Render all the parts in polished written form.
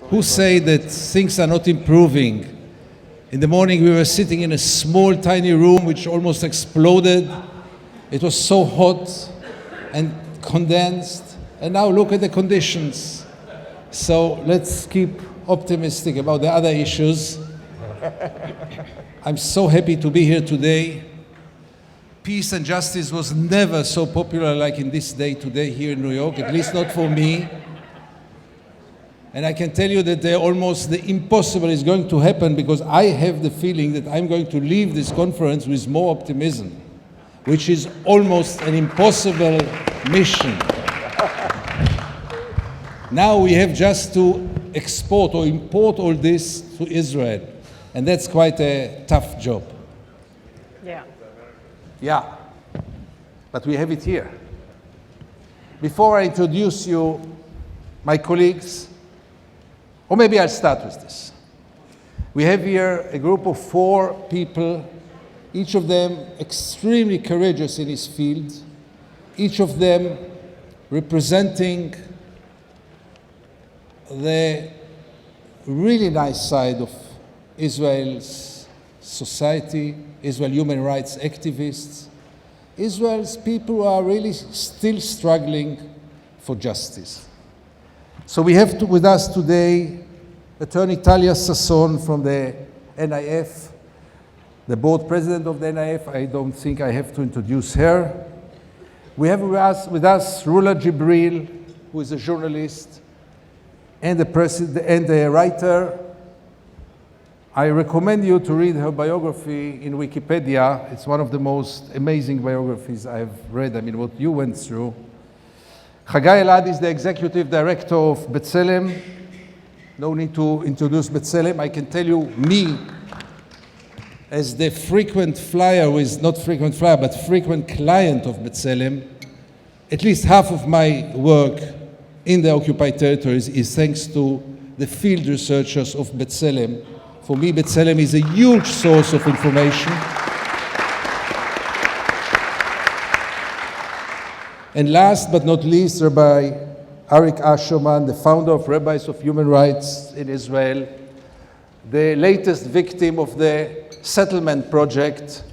who say that things are not improving. In the morning we were sitting in a small tiny room which almost exploded. It was so hot and condensed, and now look at the conditions. So let's keep optimistic about the other issues. I'm so happy to be here today. Peace and justice was never so popular like in this day today here in New York, at least not for me. And I can tell you that the impossible is going to happen, because I have the feeling that I'm going to leave this conference with more optimism, which is almost an impossible mission. Now we have just to export or import all this to Israel, and that's quite a tough job. Yeah, but we have it here. Before I introduce you, my colleagues, or maybe I'll start with this. We have here a group of 4 people, each of them extremely courageous in his field, each of them representing the really nice side of Israel's society, Israel human rights activists, Israel's people who are really still struggling for justice. So we have with us today Attorney Talia Sasson from the NIF, the board president of the NIF. I don't think I have to introduce her. We have with us Rula Jebreal, who is a journalist and a writer. I recommend you to read her biography in Wikipedia. It's one of the most amazing biographies I've read. I mean, what you went through. Hagai ElAd is the executive director of B'Tselem. No need to introduce B'Tselem. I can tell you, me, as the frequent flyer but frequent client of B'Tselem, at least half of my work in the occupied territories is thanks to the field researchers of B'Tselem. For me, B'Tselem is a huge source of information. And last but not least, Rabbi Arik Ascherman, the founder of Rabbis of Human Rights in Israel, the latest victim of the settlement project.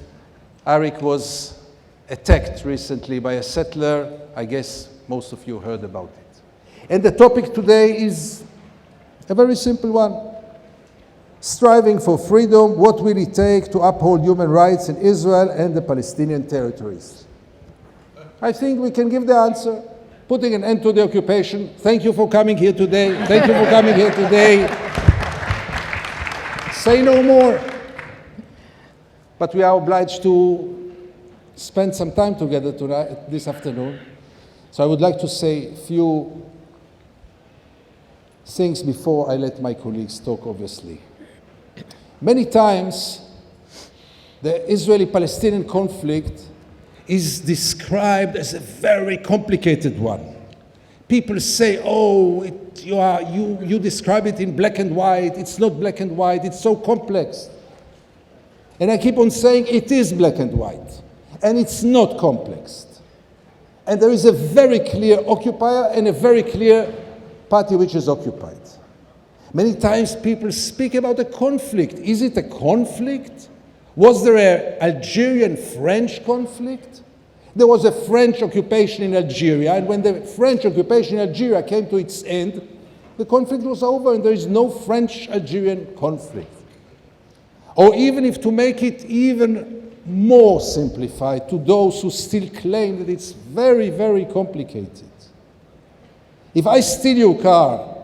Arik was attacked recently by a settler. I guess most of you heard about it. And the topic today is a very simple one. Striving for freedom, what will it take to uphold human rights in Israel and the Palestinian territories? I think we can give the answer. Putting an end to the occupation. Thank you for coming here today. Thank you for coming here today. Say no more. But we are obliged to spend some time together this afternoon. So I would like to say a few things before I let my colleagues talk, obviously. Many times, the Israeli-Palestinian conflict is described as a very complicated one. People say, oh, you describe it in black and white. It's not black and white. It's so complex. And I keep on saying it is black and white. And it's not complex. And there is a very clear occupier and a very clear party which is occupied. Many times people speak about a conflict. Is it a conflict? Was there an Algerian-French conflict? There was a French occupation in Algeria, and when the French occupation in Algeria came to its end, the conflict was over and there is no French-Algerian conflict. Or even if to make it even more simplified to those who still claim that it's very, very complicated. If I steal your car,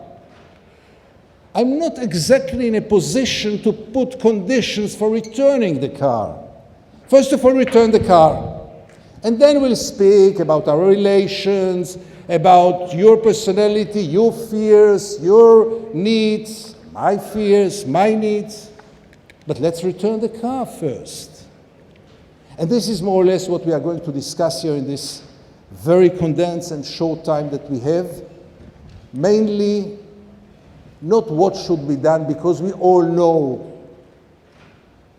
I'm not exactly in a position to put conditions for returning the car. First of all, return the car. And then we'll speak about our relations, about your personality, your fears, your needs, my fears, my needs. But let's return the car first. And this is more or less what we are going to discuss here in this very condensed and short time that we have. Mainly, not what should be done, because we all know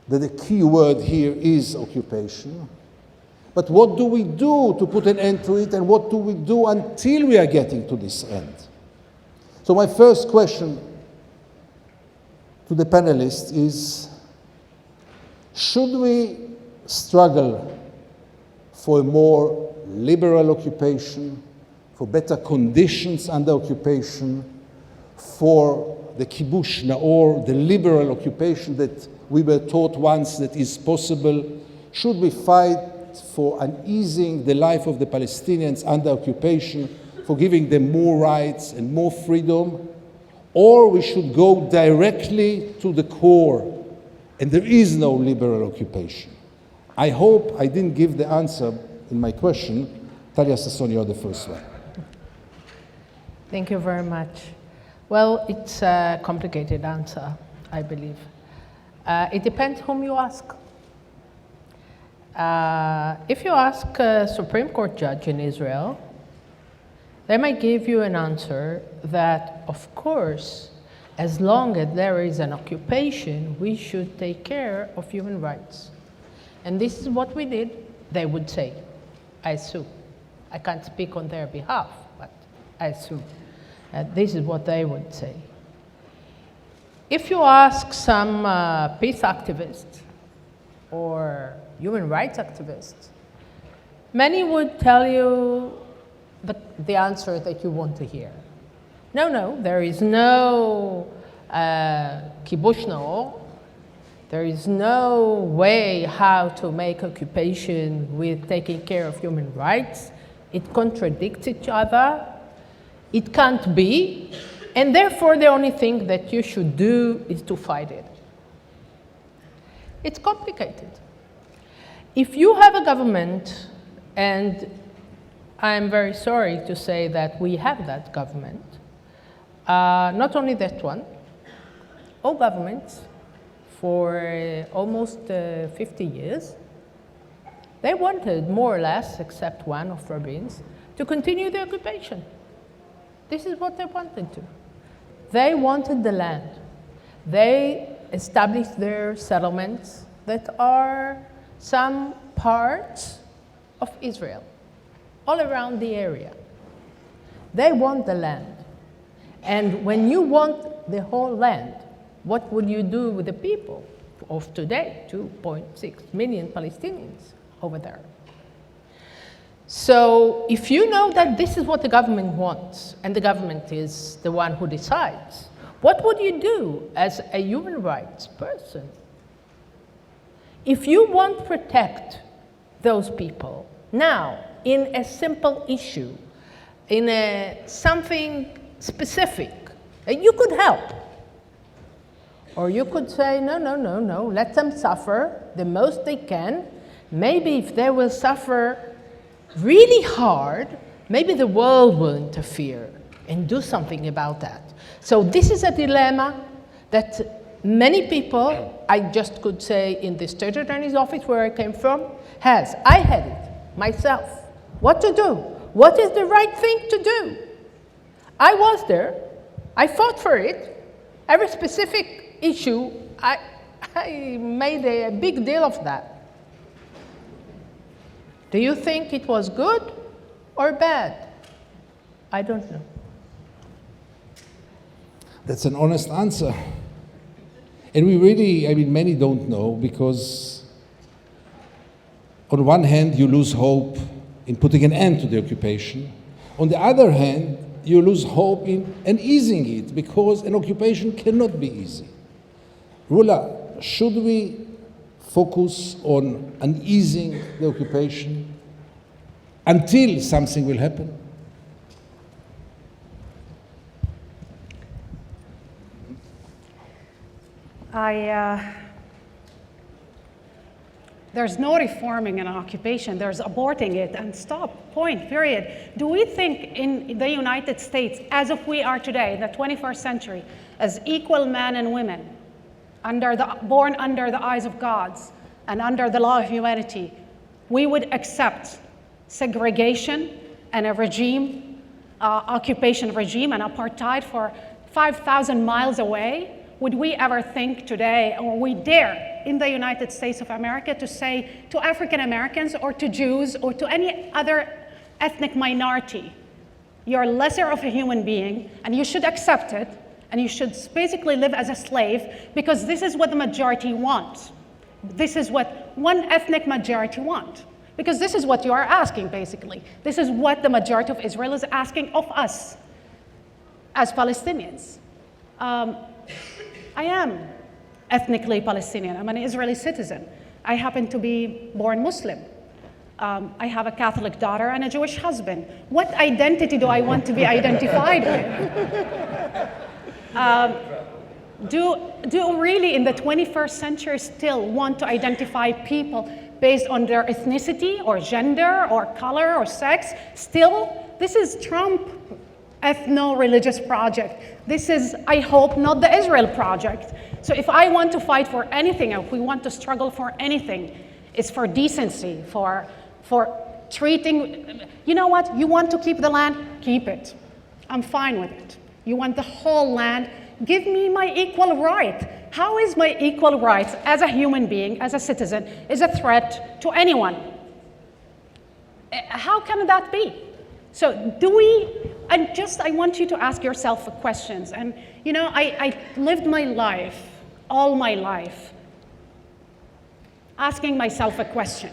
that the key word here is occupation. But what do we do to put an end to it, and what do we do until we are getting to this end? So my first question to the panelists is, should we struggle for a more liberal occupation, for better conditions under occupation, for the kibush or the liberal occupation that we were taught once that is possible? Should we fight for uneasing the life of the Palestinians under occupation, for giving them more rights and more freedom? Or we should go directly to the core, and there is no liberal occupation? I hope I didn't give the answer in my question. Talia, Sasson, you're the first one. Thank you very much. Well, it's a complicated answer, I believe. It depends whom you ask. If you ask a Supreme Court judge in Israel, they might give you an answer that, of course, as long as there is an occupation, we should take care of human rights. And this is what we did, they would say, I assume. I can't speak on their behalf, but I assume. This is what they would say. If you ask some peace activists or human rights activists, many would tell you the answer that you want to hear. No, there is no kibush na'or. There is no way how to make occupation with taking care of human rights. It contradicts each other. It can't be. And therefore, the only thing that you should do is to fight it. It's complicated. If you have a government, and I'm very sorry to say that we have that government, not only that one, all governments for almost 50 years, they wanted more or less, except one of Rabbins, to continue the occupation. This is what they wanted to. They wanted the land. They established their settlements that are some parts of Israel, all around the area. They want the land. And when you want the whole land, what would you do with the people of today, 2.6 million Palestinians over there? So if you know that this is what the government wants, and the government is the one who decides, what would you do as a human rights person? If you want to protect those people now in a simple issue, in something specific, you could help. Or you could say, no, let them suffer the most they can. Maybe if they will suffer really hard, maybe the world will interfere and do something about that. So this is a dilemma that many people, I just could say in the state attorney's office where I came from, has. I had it myself. What to do? What is the right thing to do? I was there. I fought for it. Every specific issue, I made a big deal of that. Do you think it was good or bad? I don't know. That's an honest answer. And we really, many don't know, because on one hand, you lose hope in putting an end to the occupation. On the other hand, you lose hope in easing it, because an occupation cannot be easy. Rula, should we focus on uneasing the occupation until something will happen? There's no reforming an occupation. There's aborting it and stop, point, period. Do we think in the United States, as if we are today, in the 21st century, as equal men and women, born under the eyes of God and under the law of humanity, we would accept segregation and a regime, occupation regime and apartheid for 5,000 miles away? Would we ever think today, or we dare in the United States of America to say to African Americans or to Jews or to any other ethnic minority, you're lesser of a human being and you should accept it, and you should basically live as a slave because this is what the majority wants. This is what one ethnic majority wants. Because this is what you are asking, basically. This is what the majority of Israel is asking of us as Palestinians. I am ethnically Palestinian. I'm an Israeli citizen. I happen to be born Muslim. I have a Catholic daughter and a Jewish husband. What identity do I want to be identified with? Do really in the 21st century still want to identify people based on their ethnicity or gender or color or sex? Still, this is Trump ethno-religious project. This is, I hope, not the Israel project. So if I want to fight for anything, if we want to struggle for anything, it's for decency, for treating, you know what, you want to keep the land, keep it. I'm fine with it. You want the whole land, give me my equal right. How is my equal rights as a human being, as a citizen, is a threat to anyone? How can that be? So do we, and just I want you to ask yourself questions. And you know, I lived my life, all my life, asking myself a question.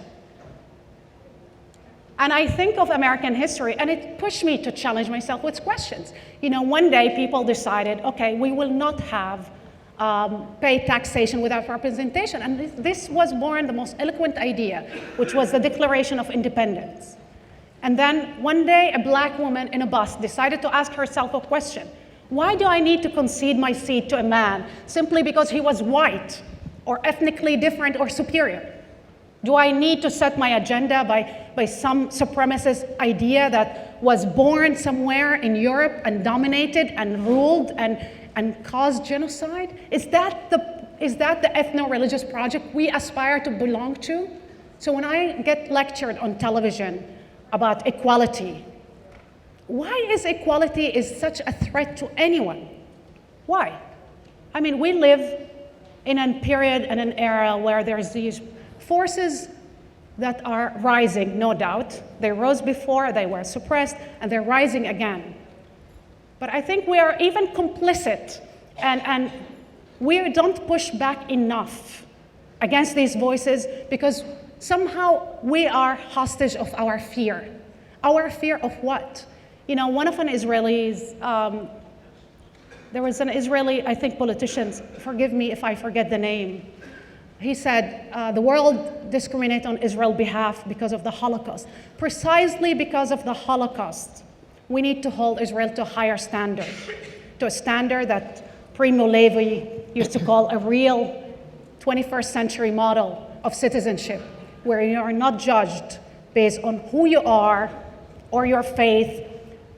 And I think of American history, and it pushed me to challenge myself with questions. You know, one day people decided, okay, we will not have pay taxation without representation. And this was born the most eloquent idea, which was the Declaration of Independence. And then one day, a black woman in a bus decided to ask herself a question. Why do I need to concede my seat to a man simply because he was white or ethnically different or superior? Do I need to set my agenda by some supremacist idea that was born somewhere in Europe and dominated and ruled and caused genocide? Is that the ethno-religious project we aspire to belong to? So when I get lectured on television about equality, why is equality such a threat to anyone? Why? I mean, we live in a period and an era where there's these forces that are rising, no doubt. They rose before, they were suppressed, and they're rising again. But I think we are even complicit, and we don't push back enough against these voices because somehow we are hostage of our fear. Our fear of what? You know, one of an Israelis, there was an Israeli, I think, politician, forgive me if I forget the name. He said, the world discriminates on Israel's behalf because of the Holocaust. Precisely because of the Holocaust, we need to hold Israel to a higher standard, to a standard that Primo Levy used to call a real 21st century model of citizenship, where you are not judged based on who you are or your faith.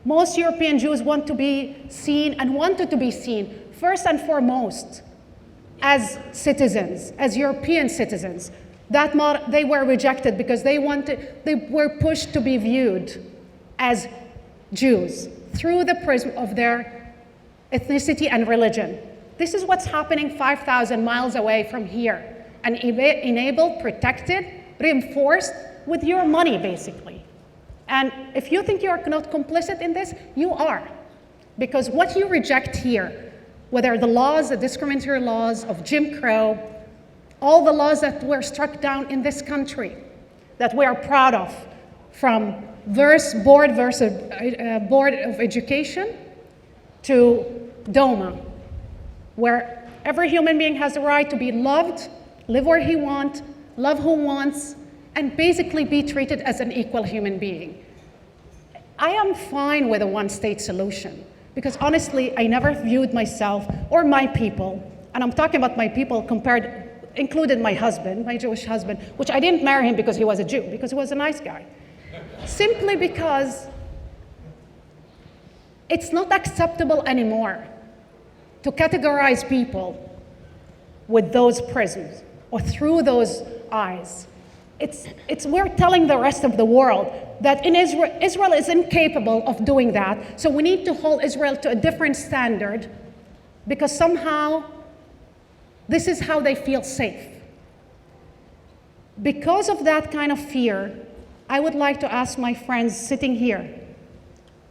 Most European Jews want to be seen and wanted to be seen, first and foremost, as citizens, as European citizens. That they were rejected because they were pushed to be viewed as Jews through the prism of their ethnicity and religion. This is what's happening 5,000 miles away from here, and enabled, protected, reinforced with your money, basically. And if you think you're not complicit in this, you are. Because what you reject here, whether the laws, the discriminatory laws of Jim Crow, all the laws that were struck down in this country, that we are proud of, from Board of Education to DOMA, where every human being has the right to be loved, live where he wants, love who wants, and basically be treated as an equal human being. I am fine with a one-state solution. Because honestly, I never viewed myself or my people, and I'm talking about my people included my husband, my Jewish husband, which I didn't marry him because he was a Jew, because he was a nice guy. Simply because it's not acceptable anymore to categorize people with those prisms or through those eyes. We're telling the rest of the world that Israel is incapable of doing that, so we need to hold Israel to a different standard because somehow this is how they feel safe. Because of that kind of fear, I would like to ask my friends sitting here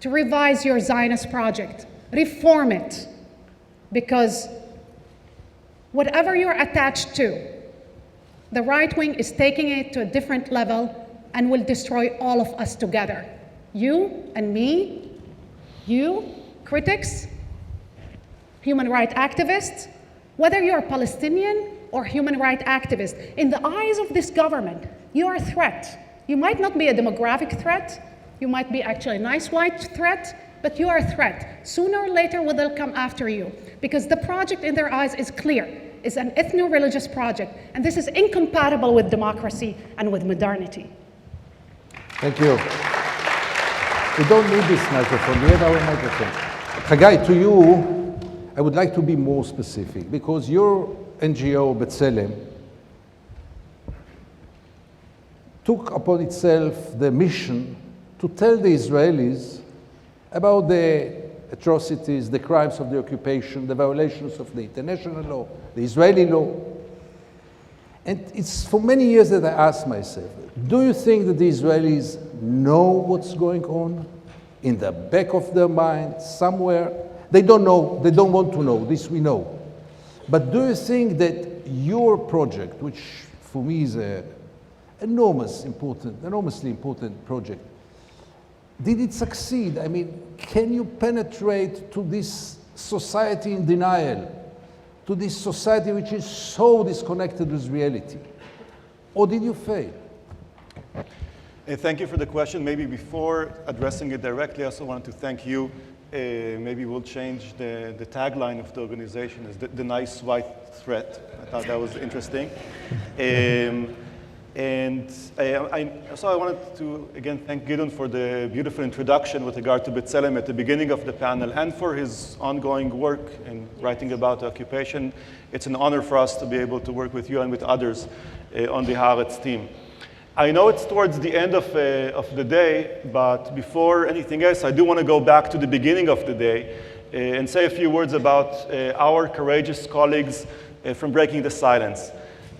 to revise your Zionist project, reform it, Because whatever you're attached to, the right wing is taking it to a different level and will destroy all of us together. You and me, you, critics, human rights activists, whether you're a Palestinian or human rights activist, in the eyes of this government, you're a threat. You might not be a demographic threat, you might be actually a nice white threat, but you are a threat. Sooner or later, they'll come after you, because the project in their eyes is clear. It's an ethno-religious project, and this is incompatible with democracy and with modernity. Thank you. We don't need this microphone. We have our microphone. Hagai, to you, I would like to be more specific, because your NGO, B'Tselem, took upon itself the mission to tell the Israelis about the atrocities, the crimes of the occupation, the violations of the international law, the Israeli law. And it's for many years that I asked myself, do you think that the Israelis know what's going on in the back of their mind, somewhere? They don't know, they don't want to know, this we know. But do you think that your project, which for me is an enormously important project, did it succeed? I mean, can you penetrate to this society in denial, to this society which is so disconnected with reality? Or did you fail? Thank you for the question. Maybe before addressing it directly, I also wanted to thank you. Maybe we'll change the tagline of the organization as the nice white threat. I thought that was interesting. So I wanted to, again, thank Gideon for the beautiful introduction with regard to B'Tselem at the beginning of the panel, and for his ongoing work in writing about the occupation. It's an honor for us to be able to work with you and with others on the Haaretz team. I know it's towards the end of the day, but before anything else, I do want to go back to the beginning of the day and say a few words about our courageous colleagues from Breaking the Silence.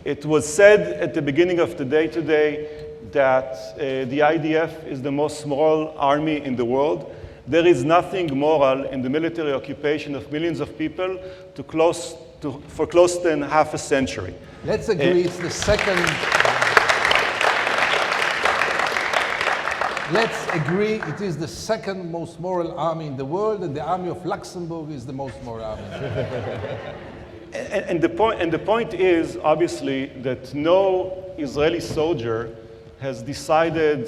It was said at the beginning of the day today that the IDF is the most moral army in the world. There is nothing moral in the military occupation of millions of people for close to half a century. Let's agree it's the second. Let's agree it is the second most moral army in the world, and the army of Luxembourg is the most moral army. And the point is, obviously, that no Israeli soldier has decided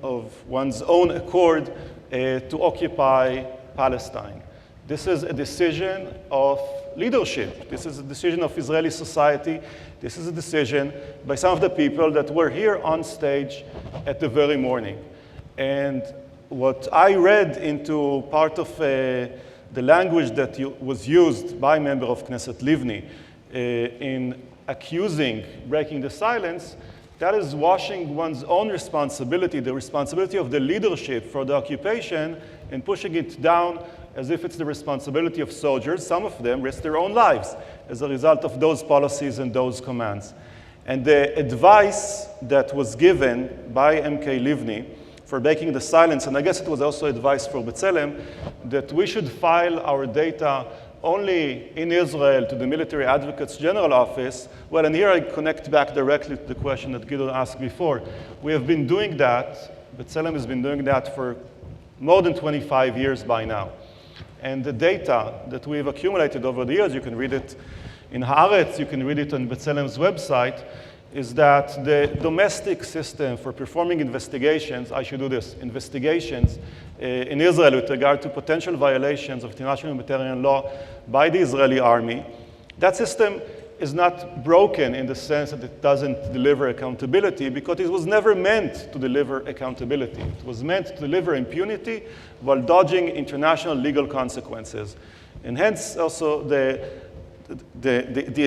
of one's own accord to occupy Palestine. This is a decision of leadership. This is a decision of Israeli society. This is a decision by some of the people that were here on stage at the very morning. And what I read into part of the language that was used by member of Knesset Levy in accusing Breaking the Silence, that is washing one's own responsibility, the responsibility of the leadership for the occupation, and pushing it down as if it's the responsibility of soldiers. Some of them risk their own lives as a result of those policies and those commands. And the advice that was given by MK Livni for Breaking the Silence, and I guess it was also advice for B'Tselem, that we should file our data only in Israel to the Military Advocates General Office. Well, and here I connect back directly to the question that Gideon asked before. We have been doing that, B'Tselem has been doing that for more than 25 years by now. And the data that we've accumulated over the years, you can read it in Haaretz, you can read it on B'Tselem's website, is that the domestic system for performing investigations, investigations in Israel with regard to potential violations of international humanitarian law by the Israeli army, that system is not broken in the sense that it doesn't deliver accountability, because it was never meant to deliver accountability. It was meant to deliver impunity while dodging international legal consequences. And hence also the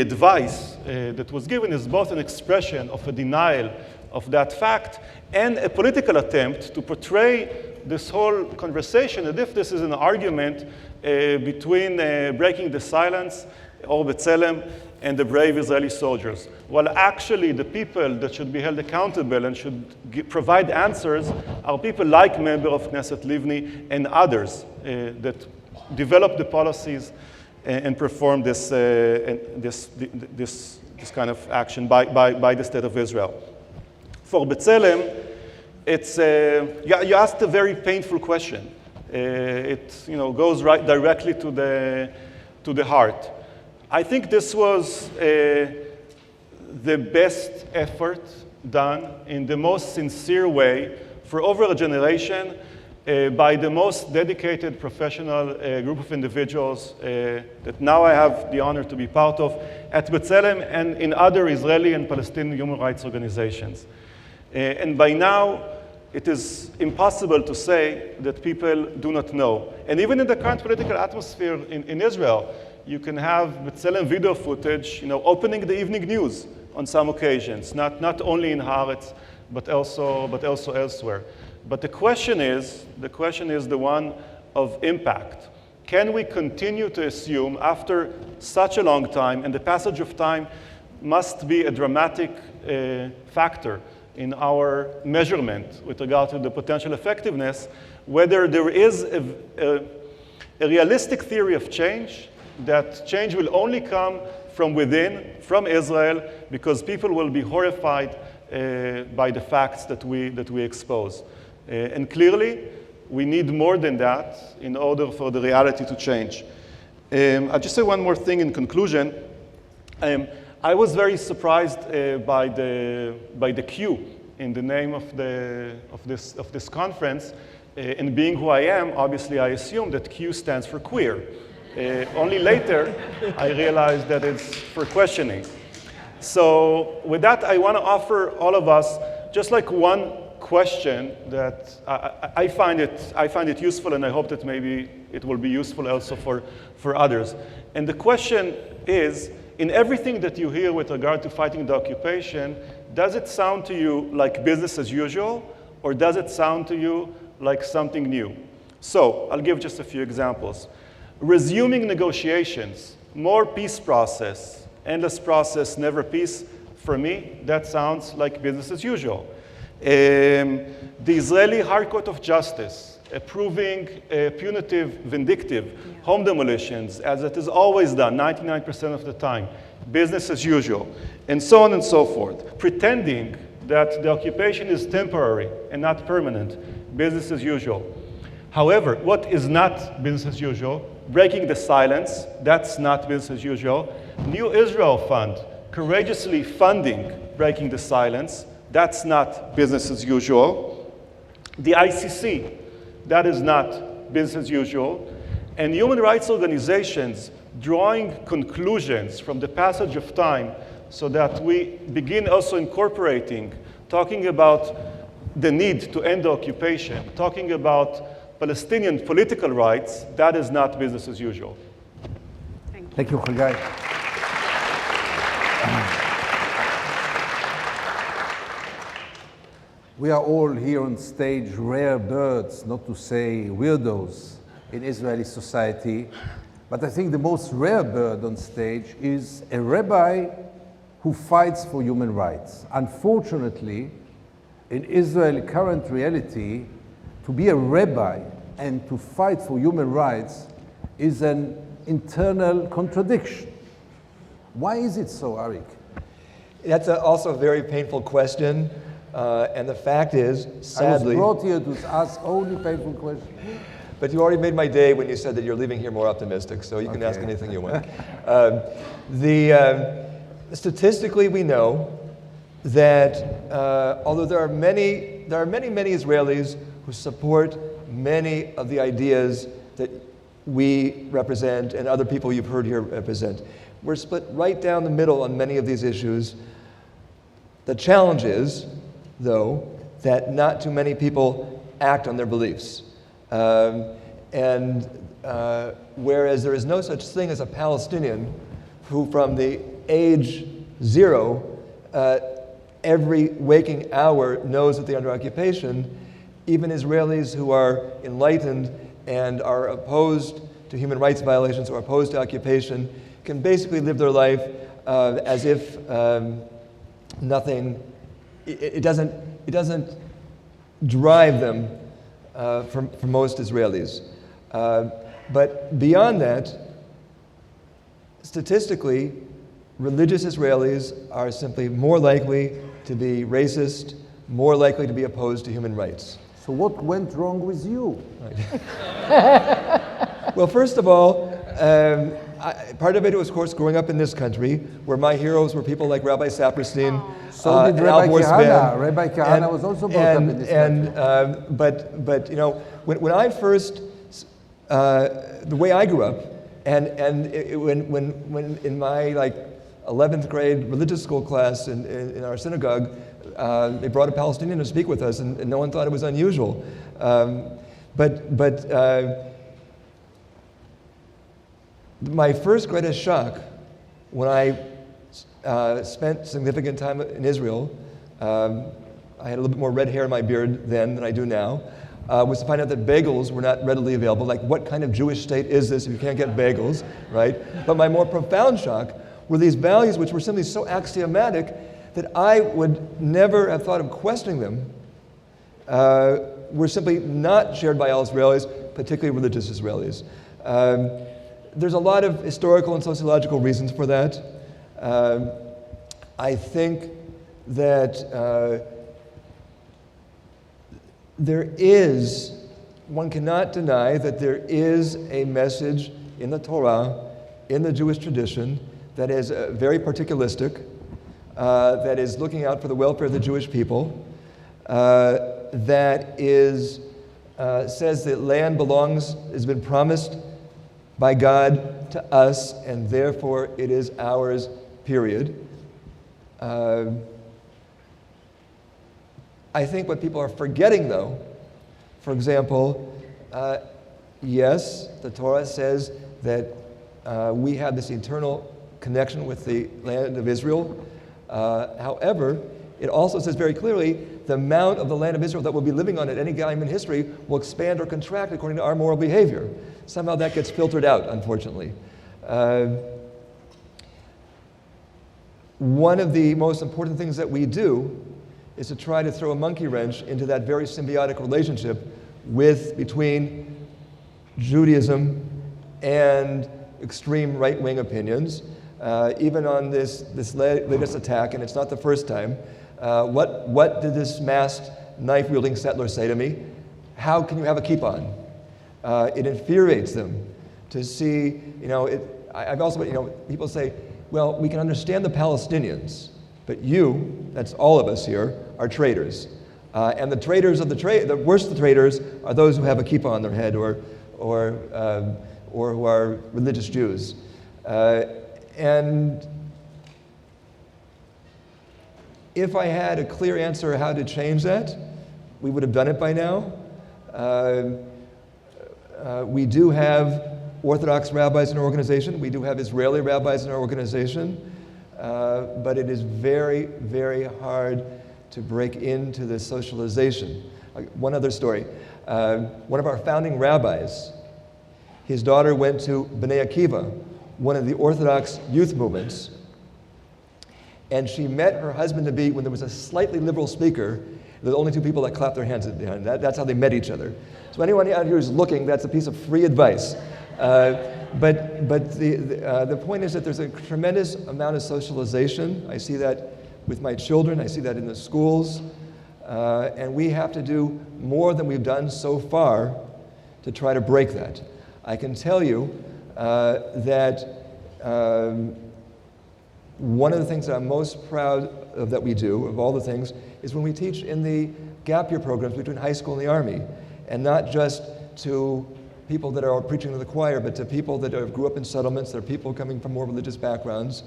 advice that was given is both an expression of a denial of that fact and a political attempt to portray this whole conversation as if this is an argument between Breaking the Silence or B'Tselem and the brave Israeli soldiers. While actually the people that should be held accountable and should provide answers are people like member of Knesset Livni and others that develop the policies and perform this kind of action by the State of Israel. For B'Tselem, it's you asked a very painful question. It goes right directly to the heart. I think this was the best effort done in the most sincere way for over a generation by the most dedicated professional group of individuals that now I have the honor to be part of at B'Tselem and in other Israeli and Palestinian human rights organizations. And by now, it is impossible to say that people do not know. And even in the current political atmosphere in Israel, you can have B'Tselem video footage, opening the evening news on some occasions, not only in Haaretz, but also elsewhere. But the question is the one of impact. Can we continue to assume, after such a long time, and the passage of time must be a dramatic factor in our measurement with regard to the potential effectiveness, whether there is a realistic theory of change, that change will only come from within, from Israel, because people will be horrified by the facts that we expose. And clearly, we need more than that in order for the reality to change. I'll just say one more thing in conclusion. I was very surprised by the Q in the name of this conference. And being who I am, obviously I assume that Q stands for queer. Only later I realized that it's for questioning. So with that, I want to offer all of us just like one question that I find it useful, and I hope that maybe it will be useful also for others. And the question is, in everything that you hear with regard to fighting the occupation, does it sound to you like business as usual, or does it sound to you like something new? So I'll give just a few examples. Resuming negotiations, more peace process, endless process, never peace. For me, that sounds like business as usual. The Israeli High Court of Justice approving punitive, vindictive home demolitions, as it is always done, 99% of the time, business as usual, and so on and so forth. Pretending that the occupation is temporary and not permanent, business as usual. However, what is not business as usual? Breaking the silence, that's not business as usual. New Israel Fund, courageously funding breaking the silence, that's not business as usual. The ICC, that is not business as usual. And human rights organizations drawing conclusions from the passage of time so that we begin also incorporating, talking about the need to end the occupation, talking about Palestinian political rights, that is not business as usual. Thank you, Hagai. We are all here on stage rare birds, not to say weirdos, in Israeli society. But I think the most rare bird on stage is a rabbi who fights for human rights. Unfortunately, in Israeli current reality, to be a rabbi and to fight for human rights is an internal contradiction. Why is it so, Arik? That's also a very painful question. And the fact is, sadly... I was brought here to ask only painful questions. But you already made my day when you said that you're leaving here more optimistic, so you can ask anything you want. Statistically, we know that although there are many Israelis who support many of the ideas that we represent and other people you've heard here represent, we're split right down the middle on many of these issues. The challenge is, though, that not too many people act on their beliefs. Whereas there is no such thing as a Palestinian who from the age 0, every waking hour knows that they're under occupation, even Israelis who are enlightened and are opposed to human rights violations or opposed to occupation can basically live their life as if nothing, it doesn't drive them for most Israelis. But beyond that, statistically, religious Israelis are simply more likely to be racist, more likely to be opposed to human rights. So what went wrong with you? Well, first of all, part of it was, of course, growing up in this country, where my heroes were people like Rabbi Sapirstein. So did and Rabbi Al Borsban. Kahana. Rabbi Kahana was also brought up in this country. But you know, when I first, the way I grew up, when in my like 11th grade religious school class in our synagogue, they brought a Palestinian to speak with us, and no one thought it was unusual. My first greatest shock when I spent significant time in Israel, I had a little bit more red hair in my beard then than I do now, was to find out that bagels were not readily available. Like, what kind of Jewish state is this if you can't get bagels, right? But my more profound shock were these values which were simply so axiomatic that I would never have thought of questioning them, were simply not shared by all Israelis, particularly religious Israelis. There's a lot of historical and sociological reasons for that. I think that one cannot deny that there is a message in the Torah, in the Jewish tradition, that is very particularistic, that is looking out for the welfare of the Jewish people, that is says that land has been promised by God to us, and therefore it is ours, period. I think what people are forgetting, though, for example, yes, the Torah says that we have this eternal connection with the land of Israel. However, it also says very clearly the amount of the land of Israel that we'll be living on at any time in history will expand or contract according to our moral behavior. Somehow that gets filtered out, unfortunately. One of the most important things that we do is to try to throw a monkey wrench into that very symbiotic relationship between Judaism and extreme right-wing opinions. Even on this latest attack, and it's not the first time, what did this masked knife-wielding settler say to me? How can you have a kippah on? It infuriates them to see, I've also, people say, well, we can understand the Palestinians, but that's all of us here, are traitors. And the traitors of the worst of the traitors are those who have a kippah on their head or who are religious Jews. And if I had a clear answer how to change that, we would have done it by now. We do have Orthodox rabbis in our organization. We do have Israeli rabbis in our organization. But it is very, very hard to break into this socialization. One other story. One of our founding rabbis, his daughter went to B'nai Akiva, one of the Orthodox youth movements, and she met her husband-to-be when there was a slightly liberal speaker. There were only two people that clapped their hands behind. That's how they met each other. So anyone out here who's looking, that's a piece of free advice. But the point is that there's a tremendous amount of socialization. I see that with my children. I see that in the schools. And we have to do more than we've done so far to try to break that. I can tell you that one of the things that I'm most proud of that we do, of all the things, is when we teach in the gap year programs between high school and the Army, and not just to people that are preaching to the choir, but to people that grew up in settlements. There are people coming from more religious backgrounds.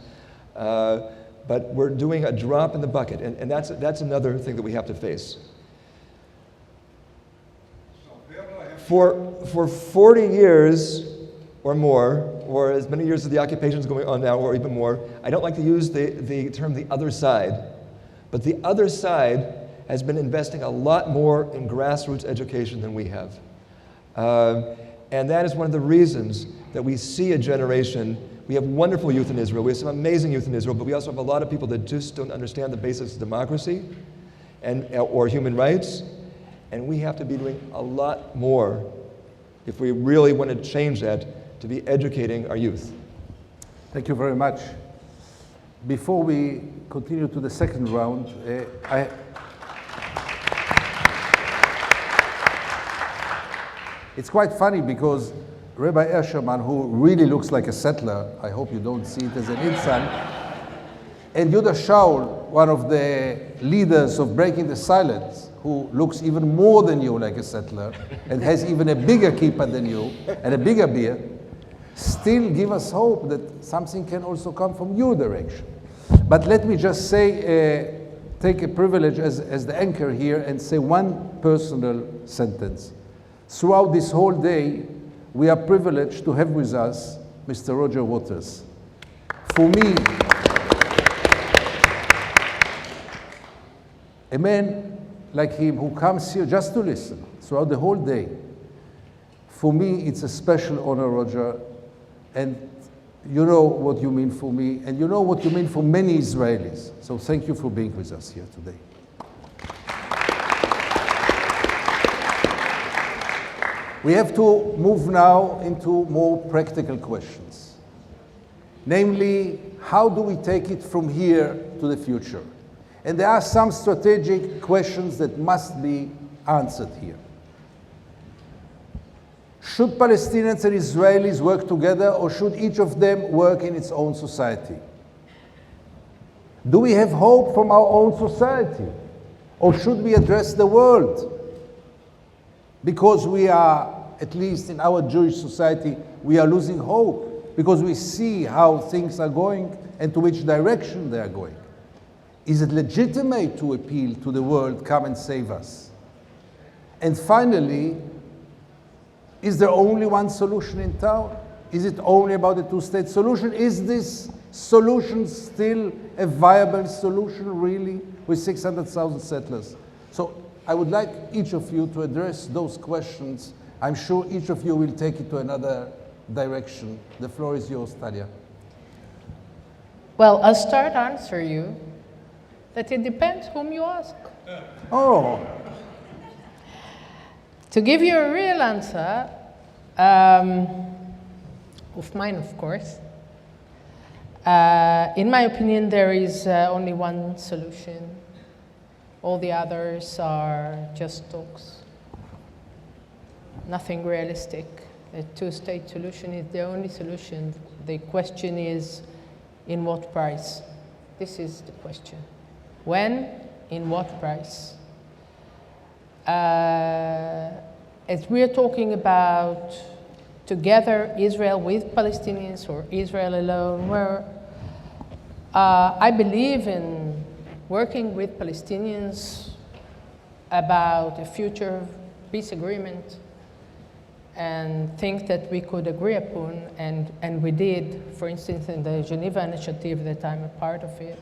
But we're doing a drop in the bucket, and that's another thing that we have to face. For 40 years or more, or as many years as the occupation is going on now, or even more, I don't like to use the term the other side, but the other side has been investing a lot more in grassroots education than we have. And that is one of the reasons that we see a generation. We have wonderful youth in Israel. We have some amazing youth in Israel, but we also have a lot of people that just don't understand the basics of democracy or human rights. And we have to be doing a lot more if we really want to change that, to be educating our youth. Thank you very much. Before we continue to the second round, it's quite funny because Rabbi Ascherman, who really looks like a settler, I hope you don't see it as an insult, and Yuda Shaul, one of the leaders of Breaking the Silence, who looks even more than you like a settler and has even a bigger kippah than you and a bigger beard, still give us hope that something can also come from your direction. But let me just say, take a privilege as the anchor here and say one personal sentence. Throughout this whole day, we are privileged to have with us Mr. Roger Waters. For me, a man like him who comes here just to listen throughout the whole day, for me it's a special honor, Roger, and you know what you mean for me, and you know what you mean for many Israelis. So thank you for being with us here today. We have to move now into more practical questions. Namely, how do we take it from here to the future? And there are some strategic questions that must be answered here. Should Palestinians and Israelis work together, or should each of them work in its own society? Do we have hope from our own society, or should we address the world? Because we are, at least in our Jewish society, we are losing hope because we see how things are going and to which direction they are going. Is it legitimate to appeal to the world, come and save us? And finally, is there only one solution in town? Is it only about the two-state solution? Is this solution still a viable solution, really, with 600,000 settlers? So I would like each of you to address those questions. I'm sure each of you will take it to another direction. The floor is yours, Talia. Well, I'll start answer you that it depends whom you ask. Oh. To give you a real answer, of mine, of course, in my opinion, there is only one solution. All the others are just talks. Nothing realistic. A two-state solution is the only solution. The question is, in what price? This is the question. When, in what price? As we're talking about together Israel with Palestinians or Israel alone, I believe in working with Palestinians about a future peace agreement and think that we could agree upon, and we did, for instance, in the Geneva Initiative that I'm a part of it.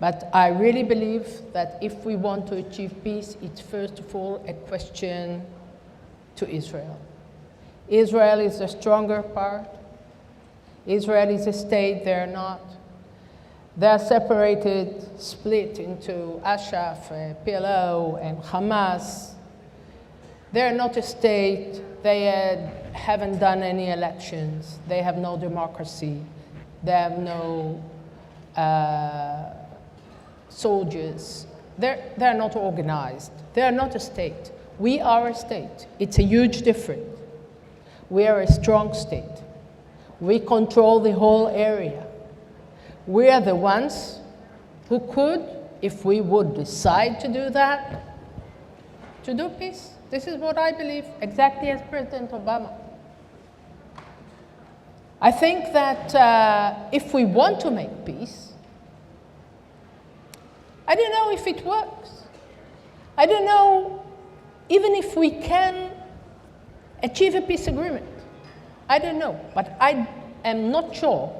But I really believe that if we want to achieve peace, it's first of all a question to Israel. Israel is the stronger part. Israel is a state, they're not. They're separated, split into Ashraf, PLO, and Hamas. They're not a state. They haven't done any elections. They have no democracy. They have no soldiers. They're not organized. They're not a state. We are a state. It's a huge difference. We are a strong state. We control the whole area. We are the ones who could, if we would decide to do that, to do peace. This is what I believe, exactly as President Obama. I think that if we want to make peace, I don't know if it works. I don't know even if we can achieve a peace agreement. I don't know, but I am not sure,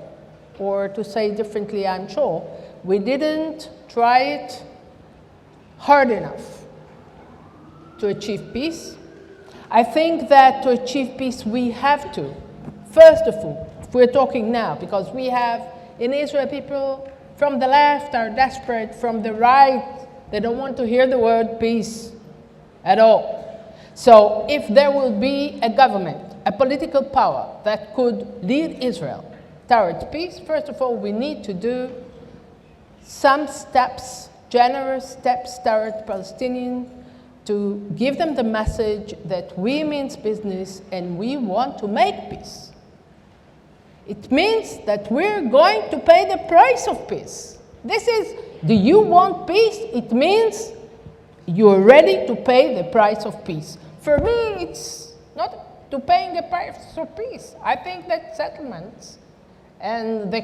or to say differently, I'm sure, we didn't try it hard enough to achieve peace. I think that to achieve peace, we have to, first of all, if we're talking now, because we have in Israel people from the left are desperate, from the right, they don't want to hear the word peace at all. So if there will be a government, a political power that could lead Israel towards peace, first of all, we need to do some steps, generous steps towards Palestinians, to give them the message that we mean business and we want to make peace. It means that we're going to pay the price of peace. This is, do you want peace? It means you're ready to pay the price of peace. For me, it's not to paying the price of peace. I think that settlements and the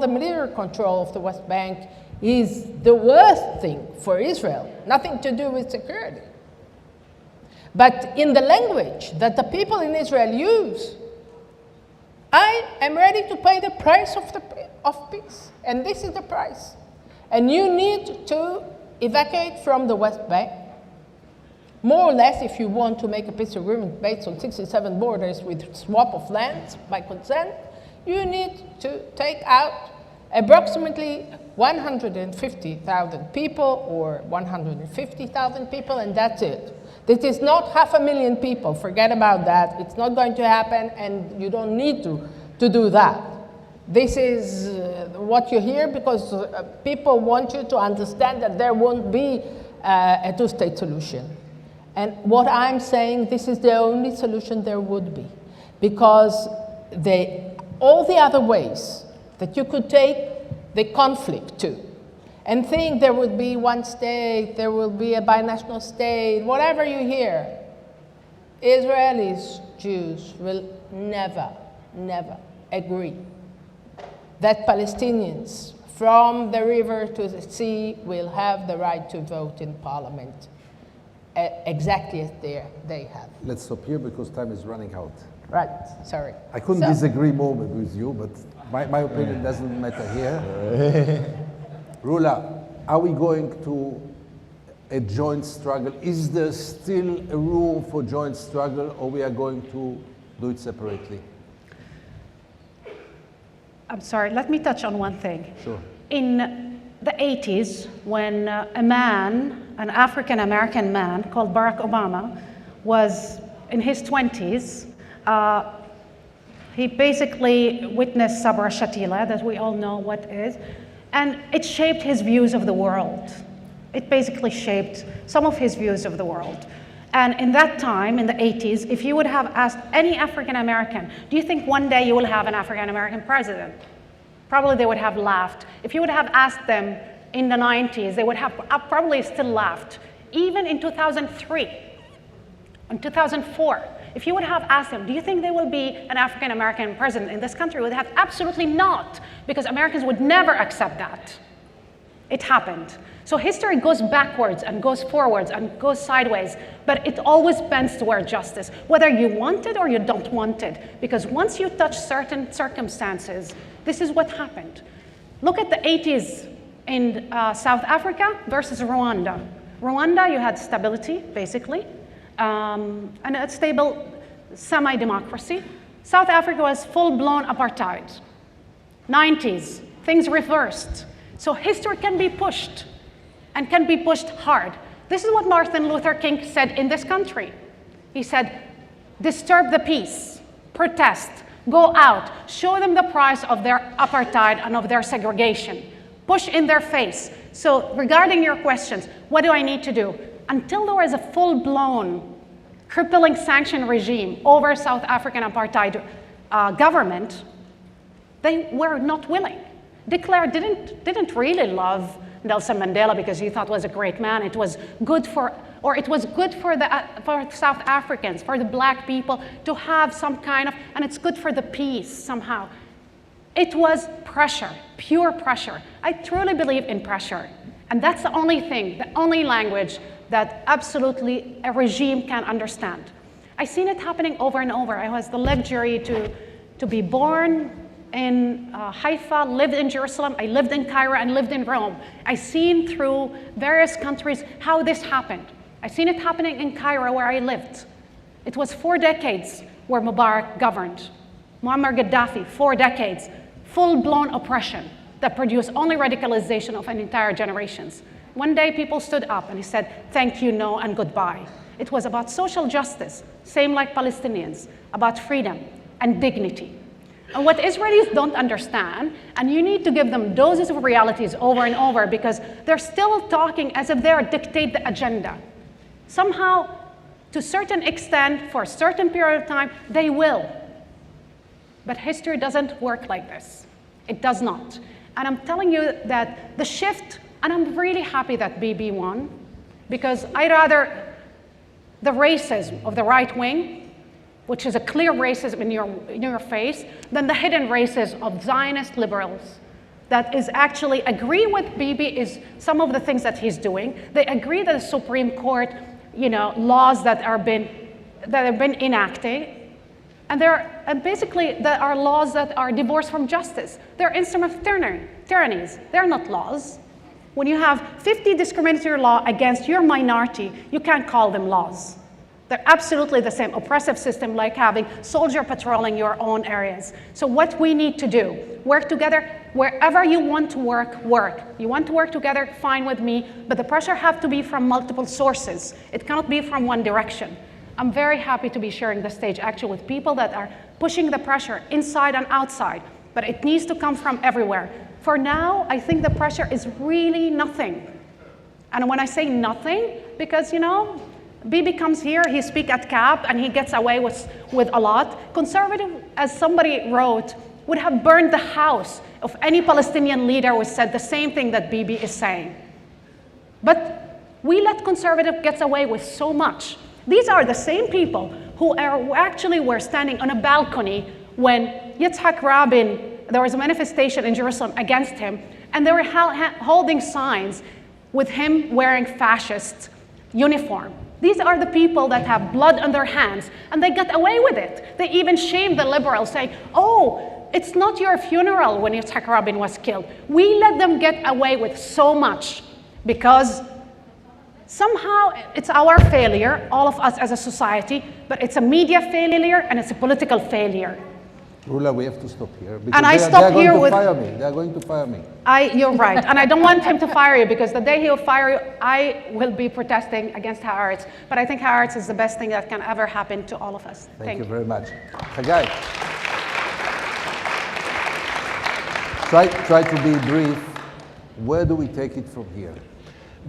military control of the West Bank is the worst thing for Israel, nothing to do with security. But in the language that the people in Israel use, I am ready to pay the price of peace, and this is the price. And you need to evacuate from the West Bank, more or less, if you want to make a peace agreement based on 67 borders with swap of lands by consent, you need to take out approximately 150,000 people or 150,000 people, and that's it. This is not 500,000 people. Forget about that. It's not going to happen, and you don't need to do that. This is what you hear because people want you to understand that there won't be a two-state solution. And what I'm saying, this is the only solution there would be, because all the other ways that you could take the conflict to, and think there would be one state, there will be a binational state, whatever you hear, Israelis, Jews will never, never agree that Palestinians from the river to the sea will have the right to vote in parliament exactly as they have. Let's stop here because time is running out. Right, sorry. I couldn't disagree more with you, but my opinion doesn't matter here. Rula, are we going to a joint struggle? Is there still a room for joint struggle, or we are going to do it separately? I'm sorry, let me touch on one thing. Sure. In the 80s, when a man, an African-American man called Barack Obama, was in his 20s, he basically witnessed Sabra Shatila, that we all know what is, and it shaped his views of the world. It basically shaped some of his views of the world. And in that time, in the 80s, if you would have asked any African American, do you think one day you will have an African American president? Probably they would have laughed. If you would have asked them in the 90s, they would have probably still laughed. Even in 2003, in 2004, if you would have asked them, do you think there will be an African American president in this country? Would have absolutely not, because Americans would never accept that. It happened. So history goes backwards and goes forwards and goes sideways, but it always bends toward justice, whether you want it or you don't want it. Because once you touch certain circumstances, this is what happened. Look at the 80s in South Africa versus Rwanda. Rwanda, you had stability, basically, and a stable semi-democracy. South Africa was full-blown apartheid. 90s, things reversed. So history can be pushed, and can be pushed hard. This is what Martin Luther King said in this country. He said, disturb the peace, protest, go out, show them the price of their apartheid and of their segregation, push in their face. So regarding your questions, what do I need to do? Until there is a full-blown crippling sanction regime over South African apartheid government, they were not willing. De Klerk didn't really love Nelson Mandela because he thought was a great man. It was good for South Africans, for the black people to have some kind of, and it's good for the peace somehow. It was pressure, pure pressure. I truly believe in pressure. And that's the only thing, the only language that absolutely a regime can understand. I've seen it happening over and over. I was the luxury to be born in Haifa, lived in Jerusalem, I lived in Cairo, and lived in Rome. I've seen through various countries how this happened. I've seen it happening in Cairo where I lived. It was 4 decades where Mubarak governed. Muammar Gaddafi, 4 decades, full-blown oppression that produced only radicalization of an entire generations. One day people stood up and he said, thank you, no, and goodbye. It was about social justice, same like Palestinians, about freedom and dignity. And what Israelis don't understand, and you need to give them doses of realities over and over because they're still talking as if they dictate the agenda. Somehow, to a certain extent, for a certain period of time, they will. But history doesn't work like this. It does not. And I'm telling you that the shift, and I'm really happy that Bibi won, because I rather the racism of the right wing, which is a clear racism in your face, than the hidden racism of Zionist liberals that is actually agree with Bibi is some of the things that he's doing. They agree that the Supreme Court, laws that have been enacted, and basically there are laws that are divorced from justice. They're instruments of tyrannies. They're not laws. When you have 50 discriminatory laws against your minority, you can't call them laws. They're absolutely the same oppressive system like having soldiers patrolling your own areas. So what we need to do, work together. Wherever you want to work. You want to work together, fine with me, but the pressure has to be from multiple sources. It cannot be from one direction. I'm very happy to be sharing the stage actually with people that are pushing the pressure inside and outside, but it needs to come from everywhere. For now, I think the pressure is really nothing. And when I say nothing, because Bibi comes here, he speaks at CAP, and he gets away with a lot. Conservative, as somebody wrote, would have burned the house of any Palestinian leader who said the same thing that Bibi is saying. But we let conservative get away with so much. These are the same people who were standing on a balcony when Yitzhak Rabin, there was a manifestation in Jerusalem against him, and they were holding signs with him wearing fascist uniform. These are the people that have blood on their hands, and they got away with it. They even shamed the liberals, saying, oh, it's not your funeral when Yitzhak Rabin was killed. We let them get away with so much because somehow it's our failure, all of us as a society, but it's a media failure and it's a political failure. Rula, we have to stop here. Because And I stop here with... They are going to fire me. You're right. And I don't want him to fire you because the day he will fire you, I will be protesting against Haaretz. But I think Haaretz is the best thing that can ever happen to all of us. Thank you very much. Hagai. Try to be brief. Where do we take it from here?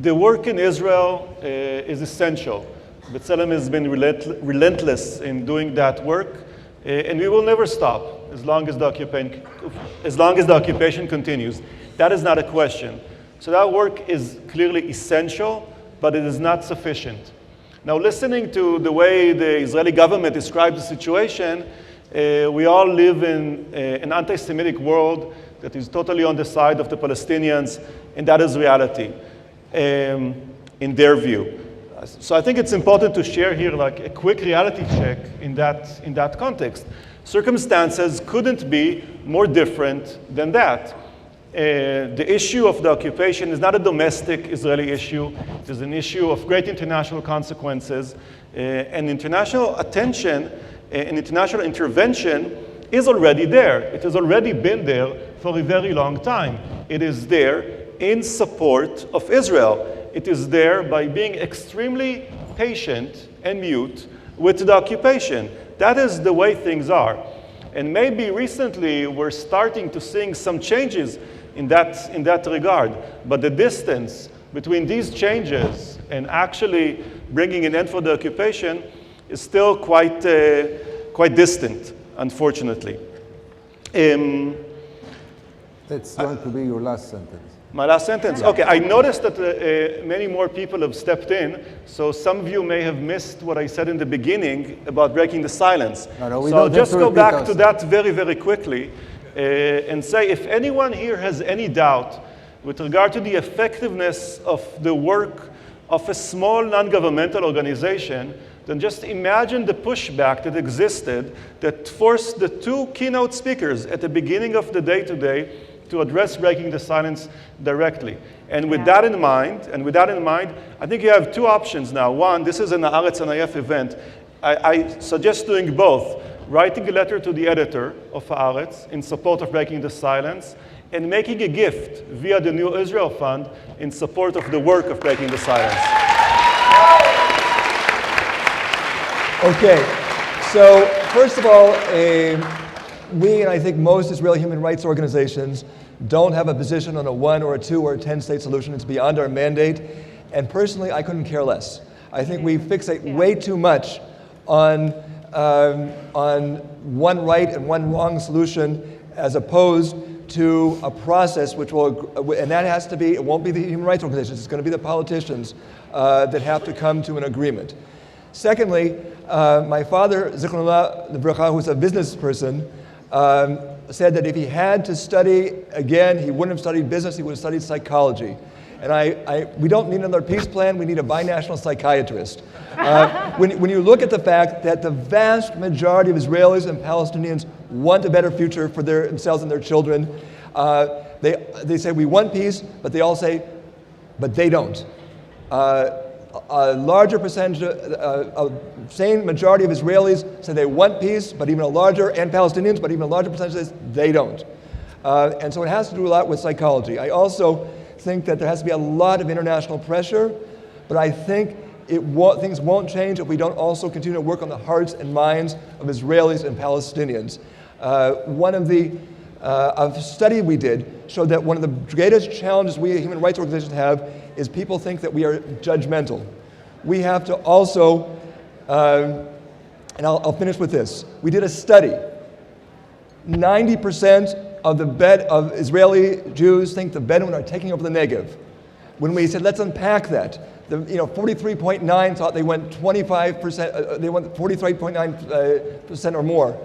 The work in Israel is essential. B'Tselem has been relentless in doing that work. And we will never stop as long as the occupation continues. That is not a question. So that work is clearly essential, but it is not sufficient. Now, listening to the way the Israeli government describes the situation, we all live in an anti-Semitic world that is totally on the side of the Palestinians, and that is reality in their view. So I think it's important to share here like a quick reality check in that context. Circumstances couldn't be more different than that. The issue of the occupation is not a domestic Israeli issue. It is an issue of great international consequences. And international attention and international intervention is already there. It has already been there for a very long time. It is there in support of Israel. It is there by being extremely patient and mute with the occupation. That is the way things are. And maybe recently we're starting to see some changes in that regard. But the distance between these changes and actually bringing an end for the occupation is still quite distant, unfortunately. That's going to be your last sentence. My last sentence? Okay, I noticed that many more people have stepped in, so some of you may have missed what I said in the beginning about breaking the silence. No, so I'll just go back to that very, very quickly and say if anyone here has any doubt with regard to the effectiveness of the work of a small non-governmental organization, then just imagine the pushback that existed that forced the two keynote speakers at the beginning of the day today to address breaking the silence directly. And with that in mind, I think you have two options now. One, this is an Haaretz event. I suggest doing both. Writing a letter to the editor of Haaretz in support of breaking the silence, and making a gift via the New Israel Fund in support of the work of breaking the silence. Okay, so first of all, we, and I think most Israeli human rights organizations, don't have a position on a 1 or a 2 or a 10-state solution. It's beyond our mandate. And personally, I couldn't care less. I think we fixate way too much on one right and one wrong solution as opposed to a process which will, and that has to be, it won't be the human rights organizations, it's going to be the politicians that have to come to an agreement. Secondly, my father, Zichronullah Jebreal, who's a business person, said that if he had to study again, he wouldn't have studied business, he would have studied psychology. And we don't need another peace plan, we need a binational psychiatrist. When you look at the fact that the vast majority of Israelis and Palestinians want a better future for themselves and their children, they say we want peace, but they all say, but they don't. A larger percentage, a sane majority of Israelis say they want peace, but even a larger, and Palestinians, but even a larger percentage says they don't. And so it has to do a lot with psychology. I also think that there has to be a lot of international pressure, but I think things won't change if we don't also continue to work on the hearts and minds of Israelis and Palestinians. A study we did showed that one of the greatest challenges we human rights organizations have is people think that we are judgmental. We have to also, and I'll finish with this. We did a study. 90% of Israeli Jews think the Bedouin are taking over the Negev. When we said, let's unpack that, 43.9 thought they went 25%, they went 43.9% or more.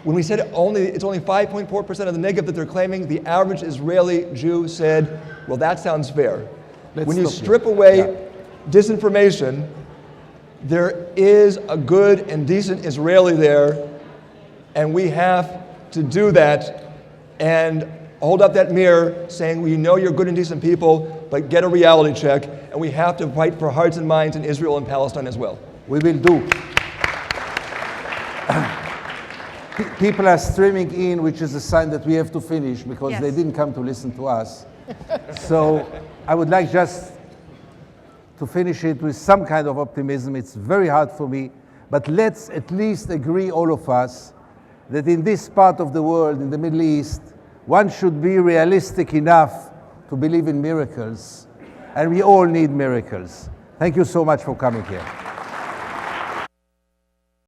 When we said it's only 5.4% of the Negev that they're claiming, the average Israeli Jew said, well, that sounds fair. When you strip away disinformation, there is a good and decent Israeli there, and we have to do that and hold up that mirror saying, we know you're good and decent people, but get a reality check, and we have to fight for hearts and minds in Israel and Palestine as well. We will do. People are streaming in, which is a sign that we have to finish because they didn't come to listen to us. So I would like just to finish it with some kind of optimism. It's very hard for me, but let's at least agree, all of us, that in this part of the world, in the Middle East, one should be realistic enough to believe in miracles, and we all need miracles. Thank you so much for coming here.